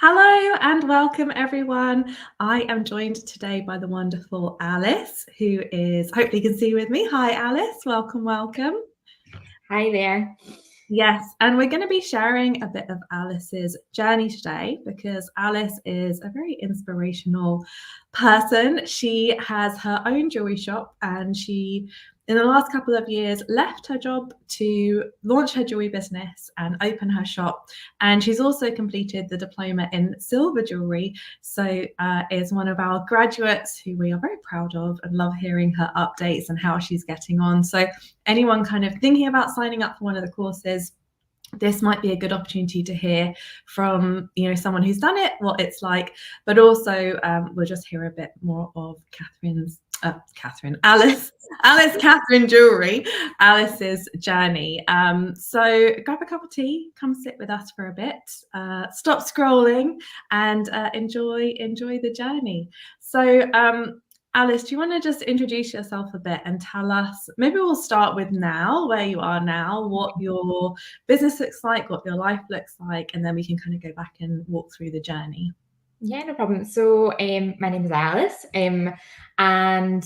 Hello and welcome everyone. I am joined today by the wonderful Alice, who is, hopefully you can see with me. Hi Alice, welcome. Hi there. Yes, and we're going to be sharing a bit of Alice's journey today because Alice is a very inspirational person. She has her own jewelry shop and she, in the last couple of years, left her job to launch her jewelry business and open her shop. And she's also completed the diploma in Silver Jewellery. So is one of our graduates who we are very proud of and love hearing her updates and how she's getting on. So anyone kind of thinking about signing up for one of the courses, this might be a good opportunity to hear from someone who's done it, what it's like, but also we'll just hear a bit more of Alice Catherine Jewellery, Alice's journey. So grab a cup of tea, come sit with us for a bit, stop scrolling, and enjoy the journey. So Alice, do you want to just introduce yourself a bit and tell us, maybe we'll start with now, where you are now, what your business looks like, what your life looks like, and then we can kind of go back and walk through the journey. Yeah, no problem. So my name is Alice and I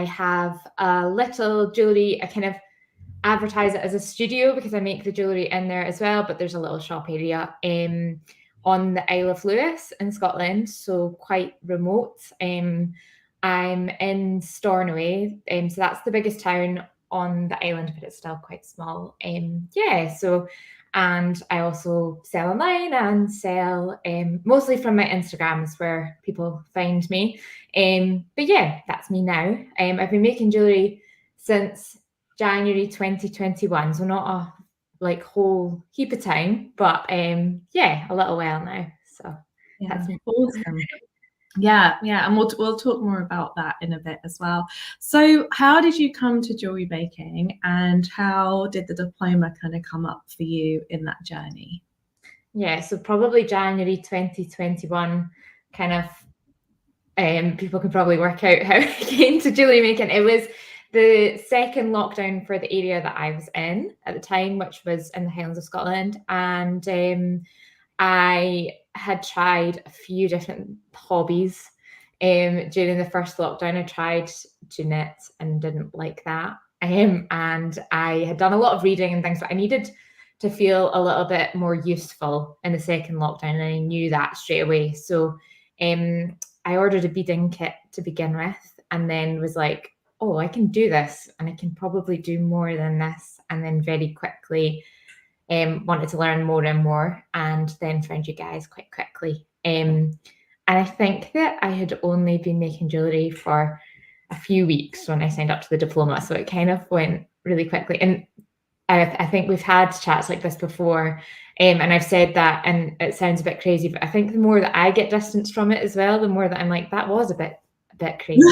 have a little jewellery. I kind of advertise it as a studio because I make the jewellery in there as well, but there's a little shop area on the Isle of Lewis in Scotland, so quite remote. I'm in Stornoway, so that's the biggest town on the island, but it's still quite small. And I also sell online and sell mostly from my Instagram is where people find me. But yeah, that's me now. I've been making jewellery since January 2021, so not a whole heap of time, but yeah, a little while now. So yeah, that's me. Awesome. Yeah, and we'll talk more about that in a bit as well. So how did you come to jewelry making, and how did the diploma kind of come up for you in that journey? Yeah, so probably January 2021, kind of people can probably work out how I came to jewelry making. It was the second lockdown for the area that I was in at the time, which was in the Highlands of Scotland. And I had tried a few different hobbies. During the first lockdown, I tried to knit and didn't like that. And I had done a lot of reading and things, but I needed to feel a little bit more useful in the second lockdown, and I knew that straight away. So I ordered a beading kit to begin with, and then was like, oh, I can do this, and I can probably do more than this. And then very quickly wanted to learn more and more, and then found you guys quite quickly. And I think that I had only been making jewellery for a few weeks when I signed up to the diploma, so it kind of went really quickly. And I think we've had chats like this before, and I've said that, and it sounds a bit crazy, but I think the more that I get distance from it as well, the more that I'm like, that was a bit crazy.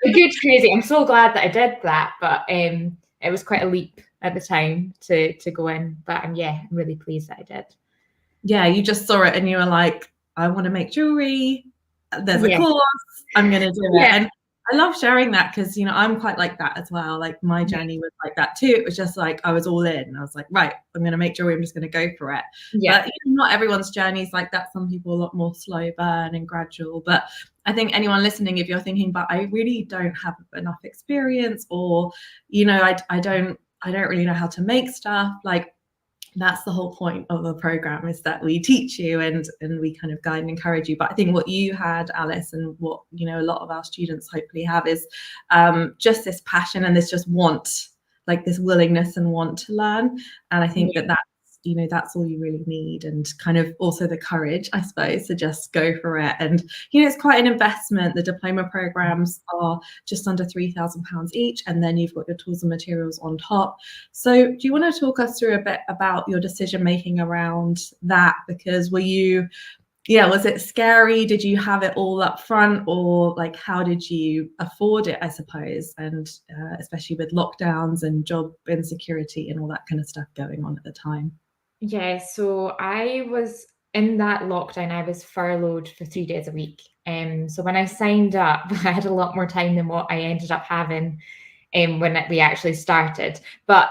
A good crazy. I'm so glad that I did that, but it was quite a leap at the time to go in. But I'm really pleased that I did. Yeah, you just saw it and you were like, I want to make jewelry. There's a course. I'm going to do it. And I love sharing that because, I'm quite like that as well. Like my journey was like that too. It was just like, I was all in. I was like, right, I'm going to make jewelry. I'm just going to go for it. Yeah. But not everyone's journey is like that. Some people a lot more slow burn and gradual. But I think anyone listening, if you're thinking, but I really don't have enough experience, or, I don't really know how to make stuff, like, that's the whole point of the program, is that we teach you and we kind of guide and encourage you. But I think what you had, Alice, and what a lot of our students hopefully have is just this passion and this just want, like this willingness and want to learn. And I think that that's all you really need, and kind of also the courage, I suppose, to just go for it. And it's quite an investment. The diploma programs are just under £3,000 each, and then you've got your tools and materials on top. So do you want to talk us through a bit about your decision making around that? Because was it scary? Did you have it all up front, or like how did you afford it, I suppose, and especially with lockdowns and job insecurity and all that kind of stuff going on at the time? Yeah, so I was in that lockdown, I was furloughed for 3 days a week. So when I signed up, I had a lot more time than what I ended up having when we actually started. But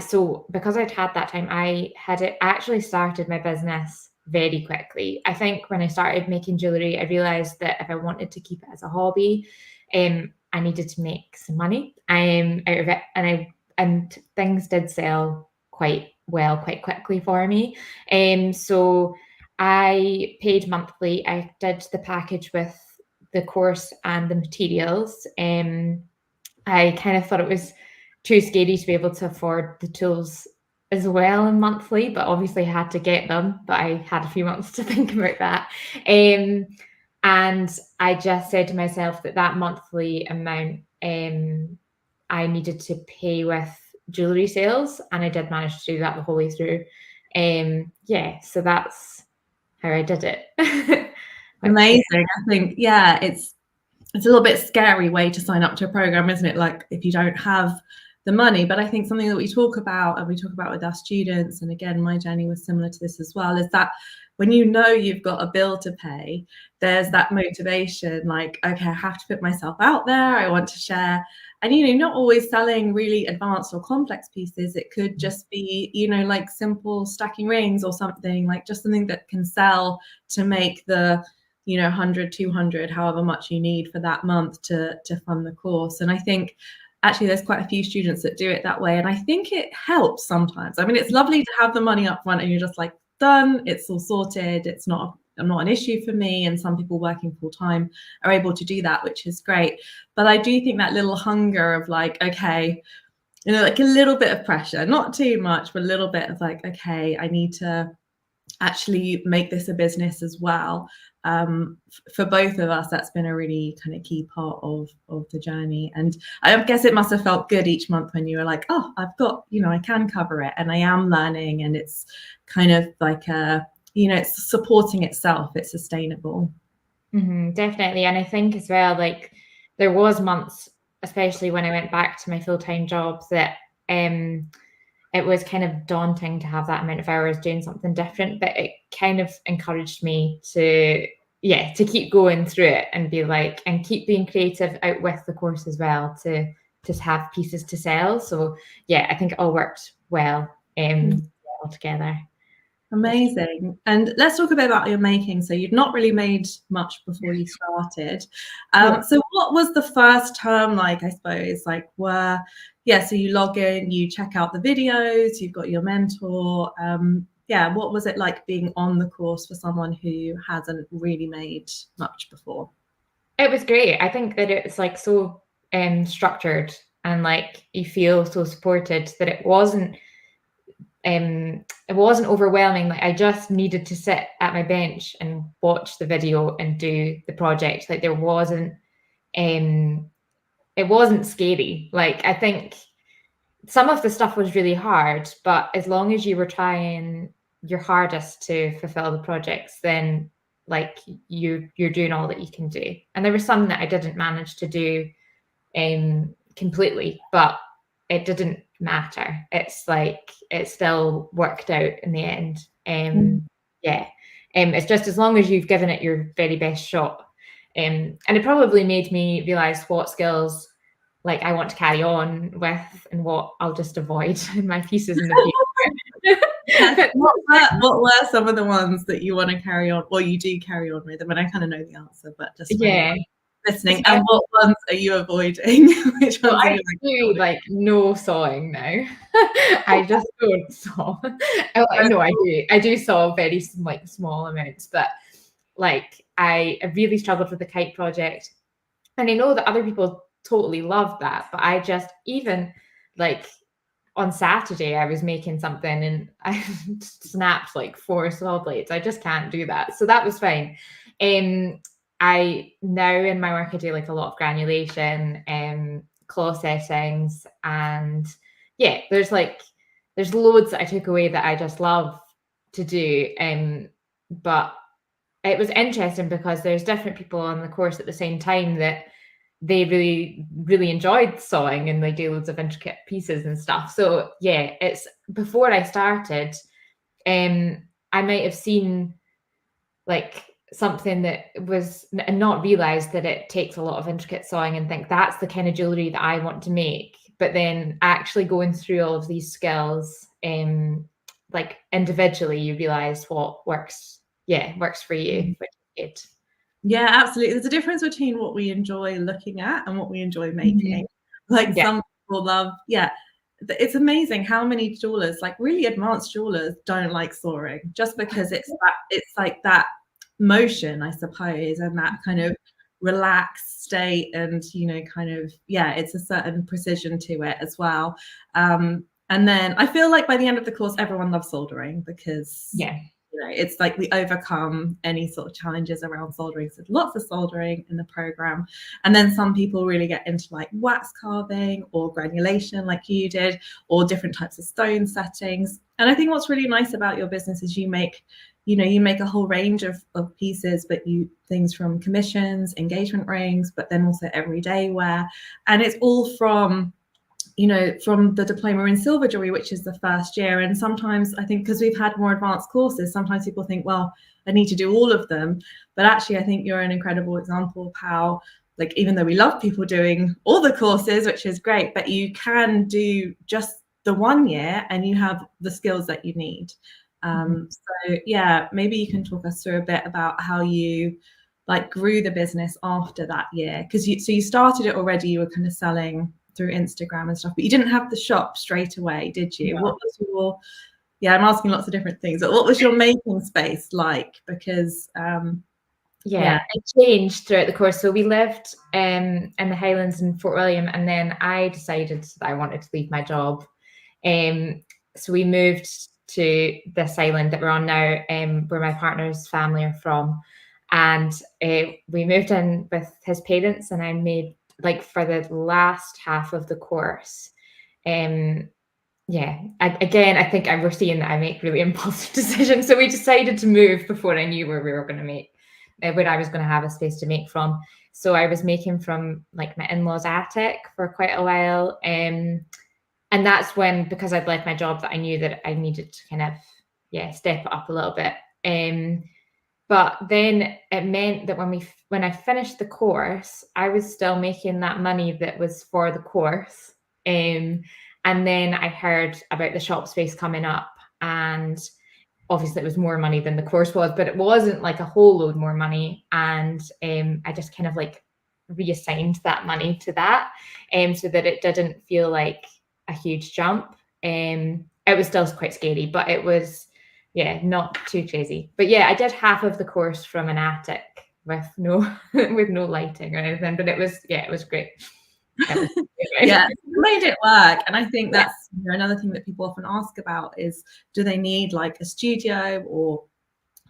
So because I'd had that time, I actually started my business very quickly. I think when I started making jewellery, I realised that if I wanted to keep it as a hobby, I needed to make some money out of it. And things did sell quite well, quite quickly for me. So I paid monthly. I did the package with the course and the materials. I kind of thought it was too scary to be able to afford the tools as well monthly, but obviously I had to get them. But I had a few months to think about that. And I just said to myself that monthly amount I needed to pay with jewellery sales, and I did manage to do that the whole way through. So that's how I did it. Amazing. I think, yeah, it's a little bit scary way to sign up to a program, isn't it? Like if you don't have the money. But I think something that we talk about, and we talk about with our students, and again, my journey was similar to this as well, is that when you know you've got a bill to pay, there's that motivation, like, okay, I have to put myself out there. I want to share. And, you know, not always selling really advanced or complex pieces. It could just be, you know, like simple stacking rings or something, like just something that can sell to make the, you know, 100, 200, however much you need for that month to fund the course. And I think actually there's quite a few students that do it that way. And I think it helps sometimes. I mean, it's lovely to have the money up front and you're just like, done, it's all sorted. It's not an issue for me. And some people working full time are able to do that, which is great. But I do think that little hunger of like, okay, you know, like a little bit of pressure, not too much, but a little bit of like, okay, I need to actually make this a business as well. For both of us, that's been a really kind of key part of the journey. And I guess it must have felt good each month when you were like, oh, I've got, you know, I can cover it and I am learning, and it's kind of like you know, it's supporting itself, it's sustainable. Definitely. And I think as well, like there was months, especially when I went back to my full-time jobs, that it was kind of daunting to have that amount of hours doing something different, but it kind of encouraged me to keep going through it and be like, and keep being creative out with the course as well, to just have pieces to sell. So yeah, I think it all worked well all together. Amazing. And let's talk a bit about your making. So you'd not really made much before you started. So what was the first term like, I suppose, like so you log in, you check out the videos, you've got your mentor. What was it like being on the course for someone who hasn't really made much before? It was great. I think that it's like so structured, and like you feel so supported, that it wasn't overwhelming. Like I just needed to sit at my bench and watch the video and do the project. Like it wasn't scary. Like I think some of the stuff was really hard, but as long as you were trying your hardest to fulfill the projects, then like you're doing all that you can do. And there was some that I didn't manage to do completely, but it didn't matter. It's like it still worked out in the end. It's just as long as you've given it your very best shot. And it probably made me realize what skills like I want to carry on with and what I'll just avoid in my pieces in the future. What were some of the ones that you want to carry on, or you do carry on with? I mean, I kind of know the answer, but just listening. And what ones are you avoiding? Which ones are you do like no sawing now. I just don't saw. No, I do saw very like small amounts, but like I really struggled with the kite project, and I know that other people totally love that, but I just, even like on Saturday I was making something and I snapped like 4 saw blades. I just can't do that, so that was fine. I now in my work I do like a lot of granulation and claw settings, and there's loads that I took away that I just love to do. But it was interesting because there's different people on the course at the same time that they really, really enjoyed sawing and they do loads of intricate pieces and stuff. So it's before I started, I might have seen like something that was not realized that it takes a lot of intricate sewing and think that's the kind of jewelry that I want to make. But then actually going through all of these skills, like individually, you realize what works for you, which is good. Yeah, absolutely. There's a difference between what we enjoy looking at and what we enjoy making. Like some people love, it's amazing how many jewelers, like really advanced jewelers, don't like soaring, just because it's like that motion, I suppose, and that kind of relaxed state, and kind of it's a certain precision to it as well. And then I feel like by the end of the course, everyone loves soldering, because it's like we overcome any sort of challenges around soldering. So lots of soldering in the program. And then some people really get into like wax carving or granulation like you did, or different types of stone settings. And I think what's really nice about your business is you make a whole range of pieces, but things from commissions, engagement rings, but then also everyday wear. And it's all from the diploma in silver jewellery, which is the first year. And sometimes I think, because we've had more advanced courses, sometimes people think, well, I need to do all of them. But actually, I think you're an incredible example of how, like, even though we love people doing all the courses, which is great, but you can do just the 1 year and you have the skills that you need. So maybe you can talk us through a bit about how you like grew the business after that year, because you started it already, you were kind of selling through Instagram and stuff, but you didn't have the shop straight away, did you? No. What was your I'm asking lots of different things, but what was your making space like? Because it changed throughout the course. So we lived in the Highlands in Fort William, and then I decided that I wanted to leave my job. So we moved to this island that we're on now, where my partner's family are from. And we moved in with his parents, and I made, like, for the last half of the course, I think we're seeing that I make really impulsive decisions. So we decided to move before I knew where we were going to make, where I was going to have a space to make from. So I was making from like my in-laws' attic for quite a while. And that's when, because I'd left my job, that I knew that I needed to kind of, step it up a little bit. But then it meant that when I finished the course, I was still making that money that was for the course. And then I heard about the shop space coming up, and obviously it was more money than the course was, but it wasn't like a whole load more money. And I just kind of like reassigned that money to that, so that it didn't feel like a huge jump. It was still quite scary, but it was not too crazy. But I did half of the course from an attic with no lighting or anything, but it was great. Made it work. And I think that's another thing that people often ask about is, do they need like a studio or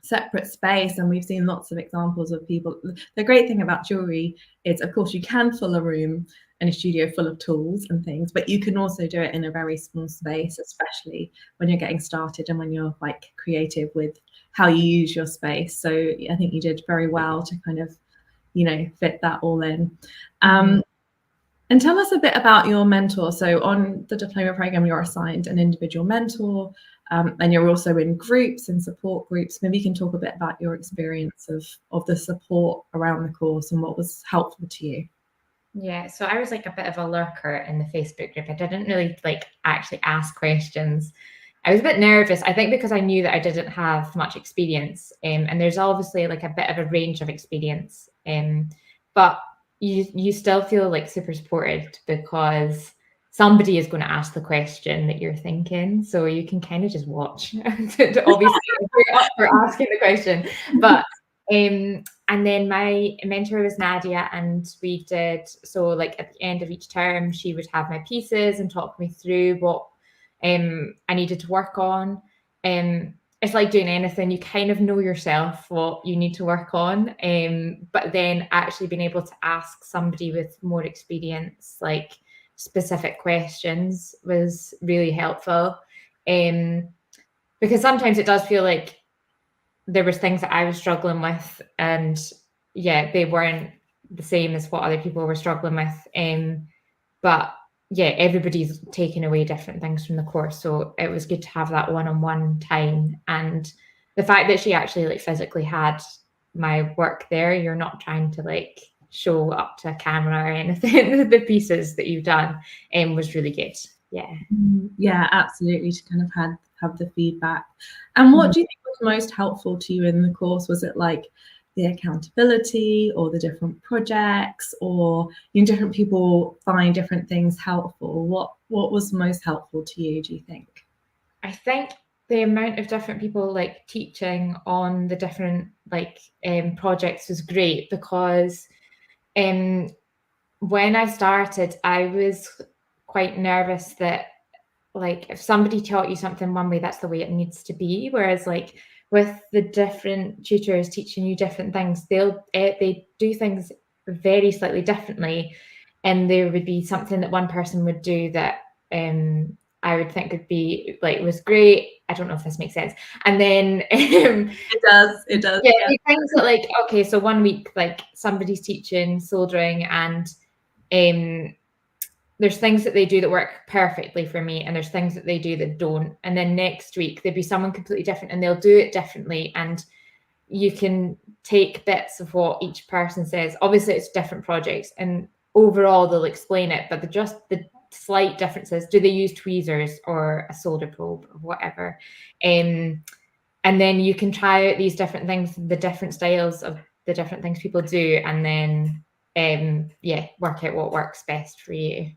separate space? And we've seen lots of examples of people. The great thing about jewelry is, of course, you can fill a room and a studio full of tools and things, but you can also do it in a very small space, especially when you're getting started and when you're like creative with how you use your space. So I think you did very well to kind of fit that all in. And tell us a bit about your mentor. So on the diploma program, you're assigned an individual mentor, and you're also in groups and support groups. Maybe you can talk a bit about your experience of the support around the course and what was helpful to you. So I was like a bit of a lurker in the Facebook group. I didn't really like actually ask questions. I was a bit nervous, I think, because I knew that I didn't have much experience. And there's obviously like a bit of a range of experience. But you still feel like super supported, because somebody is going to ask the question that you're thinking. So you can kind of just watch, obviously, if you're up for asking the question. But and then my mentor was Nadia, and we did, so like at the end of each term, she would have my pieces and talk me through what I needed to work on. It's like doing anything, you kind of know yourself what you need to work on. But then actually being able to ask somebody with more experience, like specific questions, was really helpful. Because sometimes it does feel like there was things that I was struggling with, and they weren't the same as what other people were struggling with. But everybody's taking away different things from the course. So it was good to have that one-on-one time. And the fact that she actually like physically had my work there, you're not trying to like show up to a camera or anything. The pieces that you've done was really good. Yeah, absolutely, to kind of have the feedback. And what do you think was most helpful to you in the course? Was it like the accountability or the different projects, or different people find different things helpful? What was most helpful to you, do you think? I think the amount of different people like teaching on the different projects was great, because when I started, I was quite nervous that like if somebody taught you something one way, that's the way it needs to be. Whereas like with the different tutors teaching you different things, they do things very slightly differently, and there would be something that one person would do that I would think would be like was great. I don't know if this makes sense. And then it does. Yeah, things that like, okay, so one week like somebody's teaching soldering, and there's things that they do that work perfectly for me, and there's things that they do that don't. And then next week there'd be someone completely different and they'll do it differently, and you can take bits of what each person says. Obviously it's different projects and overall they'll explain it, but the slight differences, do they use tweezers or a solder probe or whatever, and then you can try out these different things, the different styles of the different things people do, and then work out what works best for you.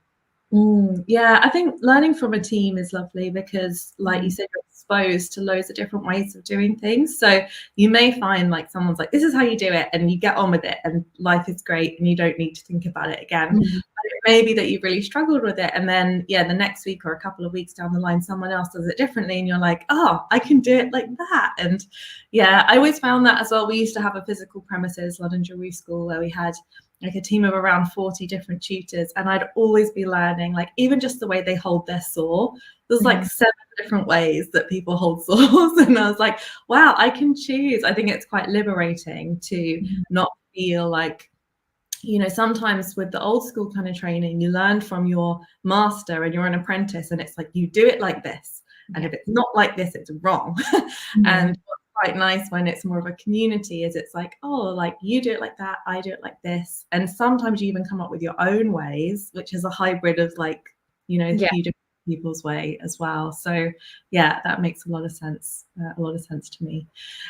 Yeah, I think learning from a team is lovely because, like you said, you're exposed to loads of different ways of doing things. So you may find like someone's like, this is how you do it, and you get on with it and life is great and you don't need to think about it again. But it may be that you've really struggled with it, and then the next week or a couple of weeks down the line, someone else does it differently and you're like, oh, I can do it like that. And yeah, I always found that as well. We used to have a physical premises, London Jewellery School, where we had like a team of around 40 different tutors, and I'd always be learning, like even just the way they hold their saw. There's like 7 different ways that people hold saws, and I was like, wow, I can choose. I think it's quite liberating to not feel like, sometimes with the old school kind of training, you learn from your master and you're an apprentice, and it's like you do it like this, and if it's not like this, it's wrong. And quite nice when it's more of a community is it's like, oh, like you do it like that, I do it like this, and sometimes you even come up with your own ways, which is a hybrid of like few different people's way as well. So yeah, that makes a lot of sense to me.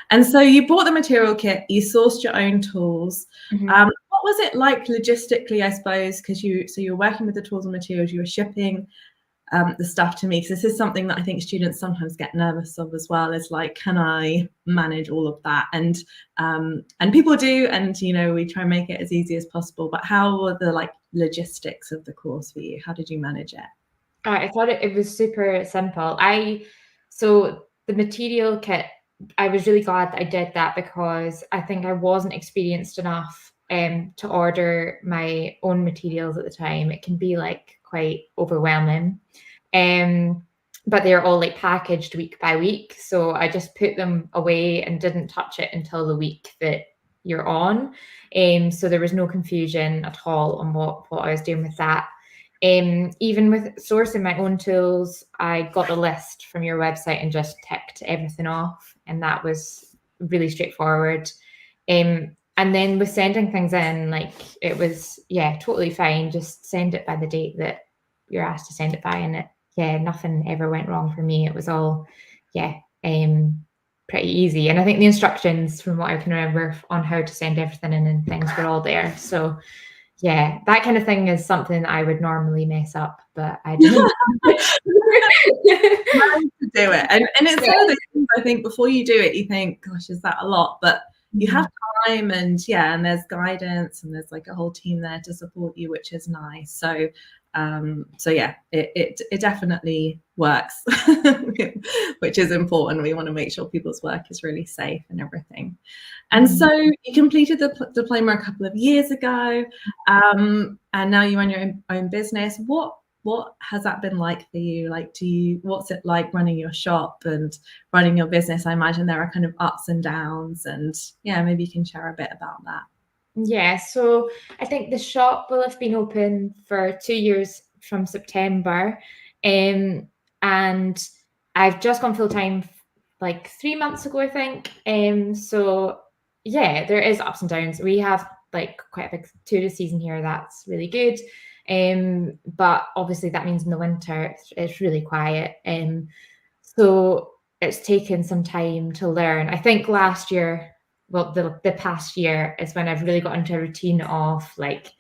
And so you bought the material kit, you sourced your own tools. What was it like logistically, I suppose, because you're working with the tools and materials, you were shipping the stuff to me, because this is something that I think students sometimes get nervous of as well, is like, can I manage all of that? And people do, and we try and make it as easy as possible. But how were the like logistics of the course for you? How did you manage it? I thought it was super simple. So the material kit, I was really glad that I did that, because I think I wasn't experienced enough to order my own materials at the time. It can be like quite overwhelming, but they're all like packaged week by week, so I just put them away and didn't touch it until the week that you're on, so there was no confusion at all on what I was doing with that. Even with sourcing my own tools, I got a list from your website and just ticked everything off, and that was really straightforward. And then with sending things in, like it was, totally fine. Just send it by the date that you're asked to send it by, and nothing ever went wrong for me. It was all, pretty easy. And I think the instructions, from what I can remember, on how to send everything in and things were all there. So that kind of thing is something I would normally mess up, but I didn't. To do it, and it's one of those things, I think before you do it, you think, gosh, is that a lot? But you have time, and there's guidance, and there's like a whole team there to support you, which is nice. So it definitely works, which is important. We want to make sure people's work is really safe and everything. And so you completed the diploma a couple of years ago, and now you run your own business. What has that been like for you? Like, what's it like running your shop and running your business? I imagine there are kind of ups and downs, and maybe you can share a bit about that. Yeah, so I think the shop will have been open for 2 years from September, and I've just gone full time like 3 months ago, I think. So there is ups and downs. We have like quite a big tourist season here. That's really good. But obviously that means in the winter it's really quiet. So it's taken some time to learn. I think last year, well, the past year is when I've really got into a routine of like,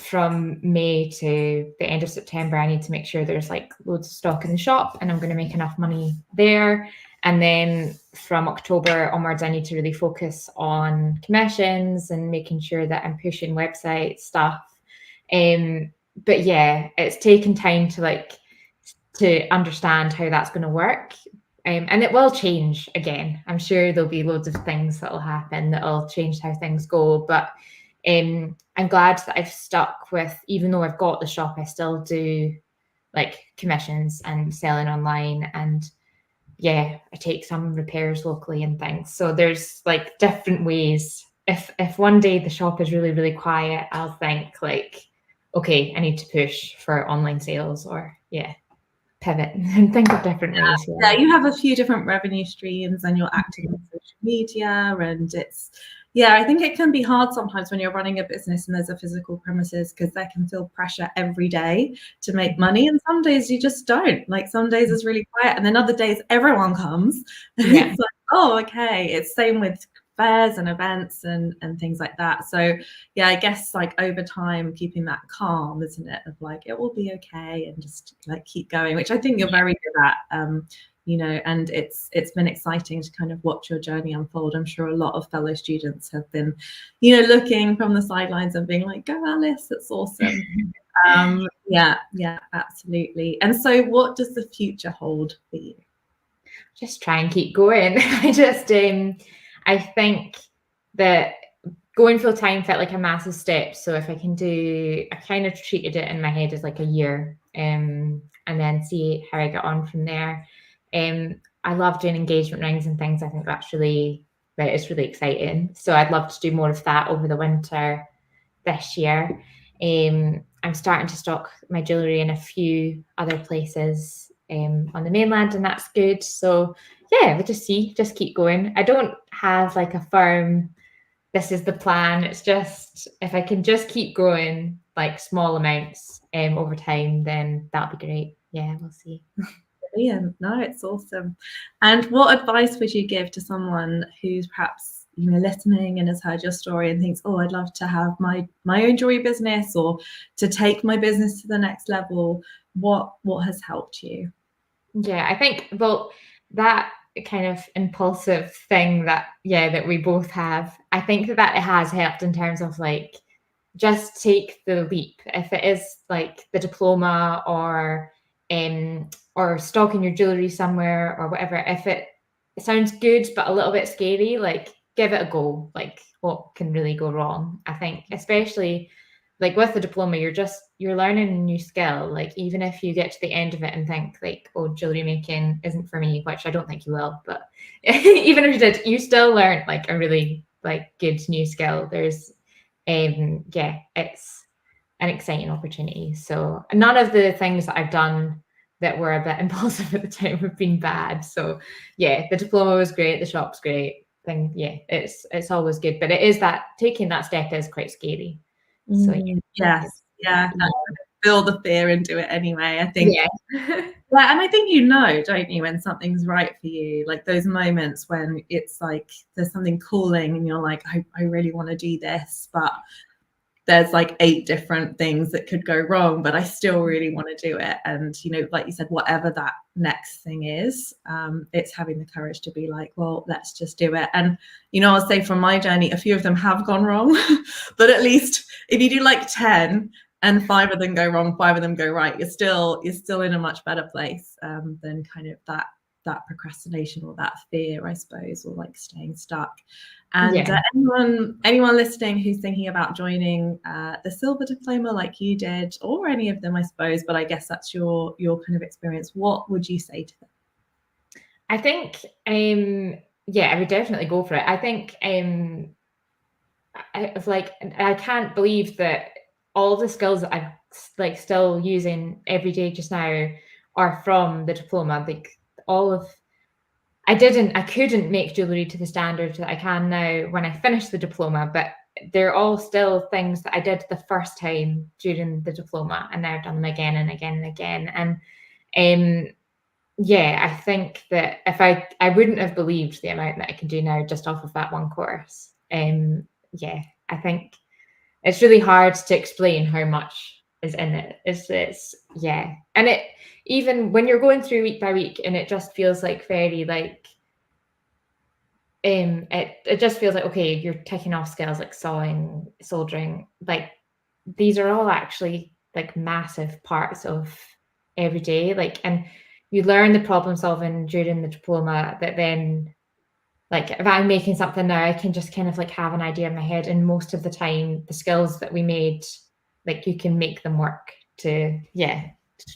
from May to the end of September, I need to make sure there's like loads of stock in the shop and I'm going to make enough money there. And then from October onwards, I need to really focus on commissions and making sure that I'm pushing website stuff. But yeah, it's taken time to understand how that's going to work. And it will change again. I'm sure there'll be loads of things that'll happen that'll change how things go. But I'm glad that I've stuck with, even though I've got the shop, I still do like commissions and selling online, and yeah, I take some repairs locally and things. So there's like different ways. If one day the shop is really, really quiet, I'll think like, okay, I need to push for online sales, or pivot and think of different ways. Yeah, you have a few different revenue streams and you're active on social media, and I think it can be hard sometimes when you're running a business and there's a physical premises, because there can feel pressure every day to make money, and some days you just don't. Like some days it's really quiet, and then other days everyone comes. Yeah. It's like, oh, okay. It's same with fairs and events and things like that. So yeah, I guess like over time keeping that calm, isn't it, of like it will be okay and just like keep going, which I think you're very good at. And it's been exciting to kind of watch your journey unfold. I'm sure a lot of fellow students have been, looking from the sidelines and being like, go Alice, that's awesome. Yeah, absolutely. And so what does the future hold for you? Just try and keep going. I think that going full time felt like a massive step. So if I can I kind of treated it in my head as like a year, and then see how I get on from there. I love doing engagement rings and things. I think that's it's really exciting. So I'd love to do more of that over the winter this year. I'm starting to stock my jewellery in a few other places on the mainland, and that's good. So yeah, we'll just keep going. I don't have like a firm, this is the plan. It's just, if I can just keep growing like small amounts over time, then that'll be great. Yeah, we'll see. Brilliant. No, it's awesome. And what advice would you give to someone who's perhaps listening and has heard your story and thinks, oh, I'd love to have my own jewelry business, or to take my business to the next level? What has helped you? Yeah, I think, well, that kind of impulsive thing that we both have, I think that it has helped in terms of like, just take the leap. If it is like the diploma or stocking your jewelry somewhere or whatever, if it sounds good but a little bit scary, like give it a go. Like what can really go wrong? I think especially like with the diploma, you're learning a new skill. Like even if you get to the end of it and think like, oh, jewelry making isn't for me, which I don't think you will, but even if you did, you still learn like a really like good new skill. There's it's an exciting opportunity. So none of the things that I've done that were a bit impulsive at the time have been bad. So yeah, the diploma was great, the shop's great. It's always good, but it is that taking that step is quite scary. So feel the fear and do it anyway, I think. And I think don't you, when something's right for you, like those moments when it's like there's something calling and you're like, I really want to do this, but there's like 8 different things that could go wrong, but I still really want to do it. And like you said, whatever that next thing is, it's having the courage to be like, well, let's just do it. And I'll say from my journey, a few of them have gone wrong, but at least if you do like 10 and 5 of them go wrong, 5 of them go right, you're still in a much better place than kind of that procrastination or that fear, I suppose, or like staying stuck. And anyone listening who's thinking about joining the Silver Diploma like you did, or any of them, I suppose, but I guess that's your kind of experience, what would you say to them? I think I would definitely go for it. I think I can't believe that all the skills that I'm like still using every day just now are from the diploma. Like all of I couldn't make jewellery to the standard that I can now when I finished the diploma, but they're all still things that I did the first time during the diploma, and now I've done them again and again and again. And yeah, I think that if I wouldn't have believed the amount that I can do now just off of that one course. Yeah, I think it's really hard to explain how much is in it. It's yeah. And it, even when you're going through week by week, and it just feels like very like it just feels like, okay, you're ticking off skills like sewing, soldering, like these are all actually like massive parts of every day. Like, and you learn the problem solving during the diploma that then, like, if I'm making something now, I can just kind of like have an idea in my head. And most of the time, the skills that we made, like you can make them work to, yeah,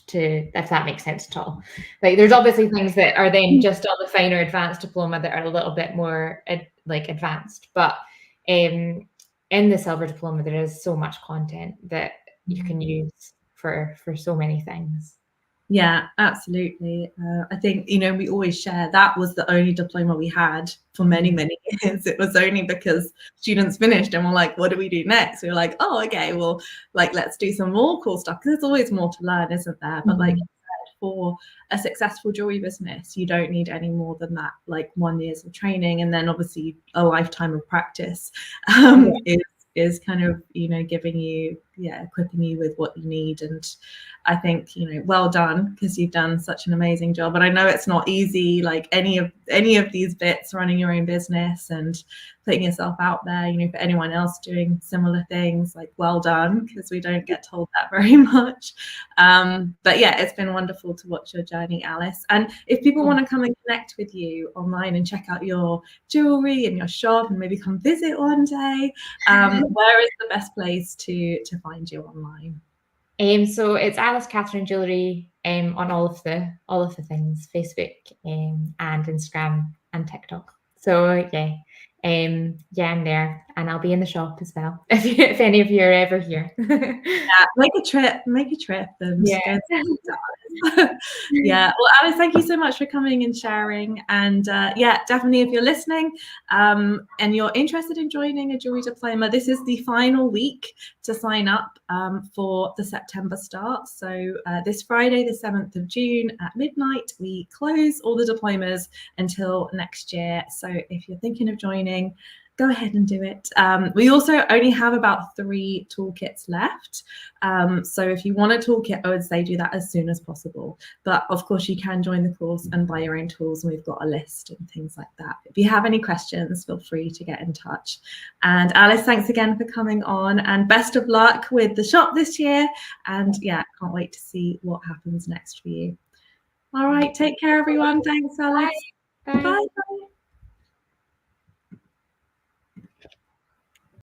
to, if that makes sense at all. Like there's obviously things that are then just on the finer advanced diploma that are a little bit more like advanced, but in the silver diploma, there is so much content that you can use for so many things. Yeah, absolutely. I think, you know, we always share that was the only diploma we had for many, many years. It was only because students finished and were like, what do we do next? We were like, oh, okay, well, like, let's do some more cool stuff, because there's always more to learn, isn't there? But like you said, for a successful jewelry business, you don't need any more than that, like 1 year of training, and then obviously a lifetime of practice is kind of, you know, giving you, equipping you with what you need. And I think, you know, well done, because you've done such an amazing job. And I know it's not easy, like any of these bits, running your own business and putting yourself out there, you know, for anyone else doing similar things, like well done, because we don't get told that very much. But yeah, it's been wonderful to watch your journey, Alice. And if people want to come and connect with you online and check out your jewelry and your shop and maybe come visit one day, where is the best place to find you online? So it's Alice Catherine Jewellery on all of the things, Facebook and Instagram and TikTok. So yeah, I'm there, and I'll be in the shop as well if any of you are ever here. Yeah, make a trip and yeah. Yeah, well, Alice, thank you so much for coming and sharing. And yeah, definitely, if you're listening and you're interested in joining a jewelry diploma, this is the final week to sign up for the September start. So this Friday, the 7th of June at midnight, we close all the diplomas until next year. So if you're thinking of joining, go ahead and do it. We also only have about 3 toolkits left. So if you want a toolkit, I would say do that as soon as possible. But of course, you can join the course and buy your own tools, and we've got a list and things like that. If you have any questions, feel free to get in touch. And Alice, thanks again for coming on, and best of luck with the shop this year. And yeah, can't wait to see what happens next for you. All right, take care, everyone. Thanks, Alice. Bye. Bye.